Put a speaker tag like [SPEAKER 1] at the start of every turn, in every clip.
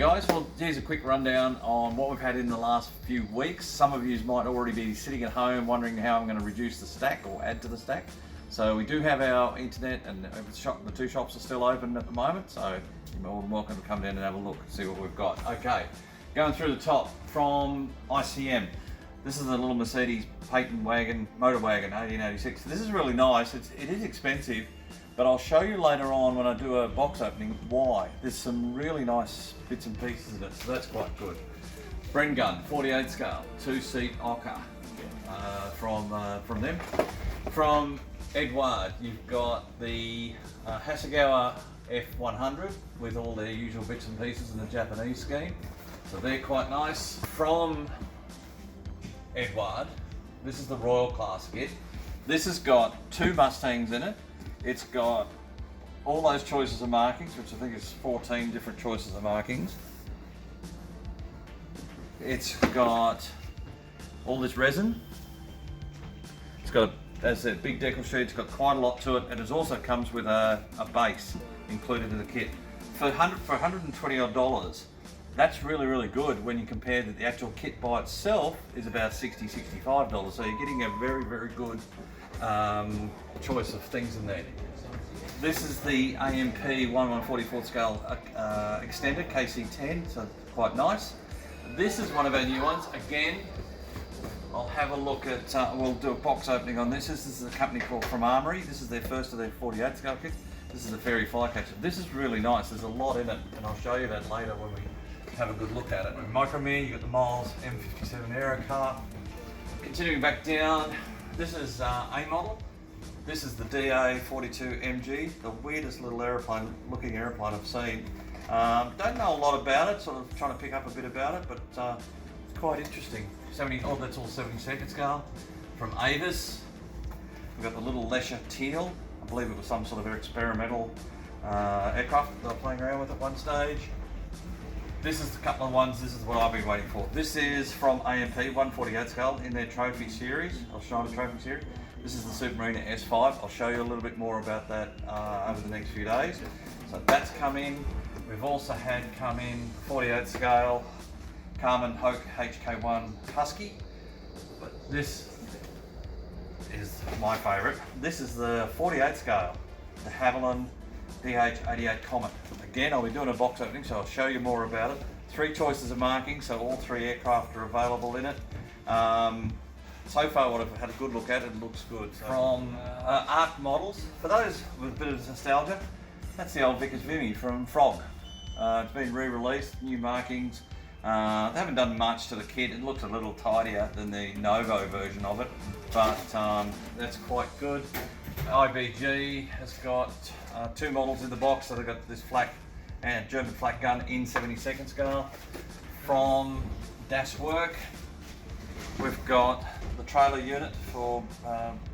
[SPEAKER 1] guys, well here's a quick rundown on what we've had in the last few weeks. Some of you might already be sitting at home wondering how I'm going to reduce the stack or add to the stack. So we do have our internet and the two shops are still open at the moment, so you're more than welcome to come down and have a look and see what we've got. Okay, going through the top from ICM. This is the little Mercedes Patent-Motorwagen 1886. This is really nice. It is expensive, but I'll show you later on when I do a box opening why. There's some really nice bits and pieces in it, so that's quite good. Brengun, 48 scale, 2-seat Ohka from them. From Eduard, you've got the Hasegawa F100 with all their usual bits and pieces in the Japanese scheme, so they're quite nice. From Eduard, this is the Royal class kit. This has got 2 Mustangs in it. It's got all those choices of markings, which I think is 14 different choices of markings. It's got all this resin. It's got, as I said, big decal sheet. It's got quite a lot to it, and it also comes with a base included in the kit. For $120 odd, that's really good when you compare that the actual kit by itself is about $60, $65. So you're getting a very good choice of things in there. This is the AMP 1/144 scale extended KC10, so quite nice. This is one of our new ones. Again, I'll have a look at, we'll do a box opening on this. This is a company called from Armoury. This is their first of their 48 scale kits. This is the Fairey Flycatcher. This is really nice. There's a lot in it, and I'll show you that later when we have a good look at it. Micromere, you've got the Miles M57 Aero car. Continuing back down, this is a model. This is the Da-42 MNG, the weirdest little looking aeroplane I've seen. Don't know a lot about it, sort of trying to pick up a bit about it, but it's quite interesting. That's all 72nd scale. From Avis, we've got the little Lesher Teal. I believe it was some sort of experimental aircraft that they were playing around with at one stage. This is a couple of ones, this is what I've been waiting for. This is from AMP 148 scale in their trophy series, or Shiner Trophy series. This is the Supermarine S-5. I'll show you a little bit more about that over the next few days. So that's come in. We've also had come in 48 scale Comet HK1 Husky. But this is my favourite. This is the 48 scale, the Havilland DH88 Comet. Again, I'll be doing a box opening, so I'll show you more about it. 3 choices of marking, so all 3 aircraft are available in it. So far, what I've had a good look at, it looks good. So, from ARC models, for those with a bit of nostalgia, that's the old Vickers Vimy from Frog. It's been re-released, new markings. They haven't done much to the kit. It looks a little tidier than the Novo version of it, but that's quite good. IBG has got 2 models in the box, so they've got this Flak and German Flak gun in 72nd scale. From Das Werk, we've got the trailer unit for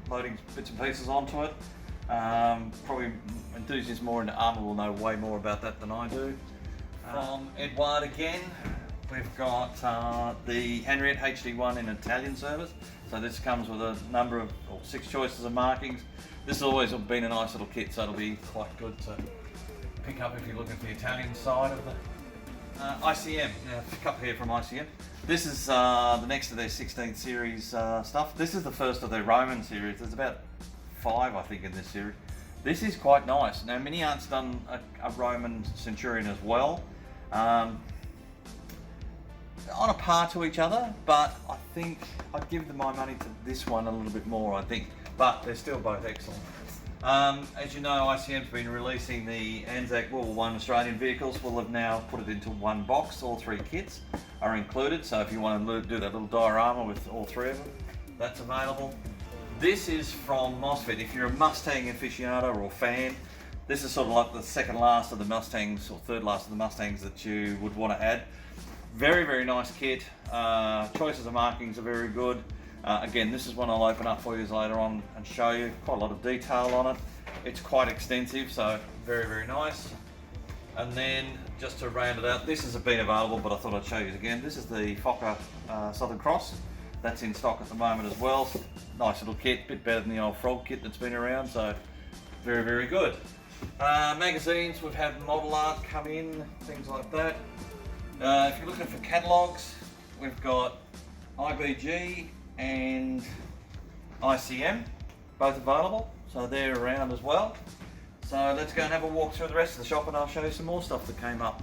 [SPEAKER 1] loading bits and pieces onto it. Probably enthusiasts more into armour will know way more about that than I do. From Eduard again, we've got the Hanriot HD1 in Italian service. So this comes with a number of 6 choices of markings. This has always been a nice little kit, so it'll be quite good to pick up if you're looking for the Italian side of the ICM. Now, a couple here from ICM. This is the next of their 16th series stuff. This is the first of their Roman series. There's about 5, I think, in this series. This is quite nice. Now, Mini Aunt's done a Roman Centurion as well. On a par to each other, but I think I'd give my money to this one a little bit more, I think. But they're still both excellent. As you know, ICM's been releasing the ANZAC World War I Australian vehicles. We'll have now put it into one box. All 3 kits are included, so if you want to do that little diorama with all 3 of them, that's available. This is from MOSFET. If you're a Mustang aficionado or fan, this is sort of like the second last of the Mustangs, or third last of the Mustangs that you would want to add. Very nice kit. Choices of markings are very good. Again, this is one I'll open up for you later on and show you. Quite a lot of detail on it. It's quite extensive, so very nice. And then, just to round it out, this has been available, but I thought I'd show you again. This is the Fokker Southern Cross. That's in stock at the moment as well. Nice little kit, bit better than the old Frog kit that's been around, so very good. Magazines, we've had model art come in, things like that. If you're looking for catalogues, we've got IBG and ICM, both available, so they're around as well. So let's go and have a walk through the rest of the shop and I'll show you some more stuff that came up.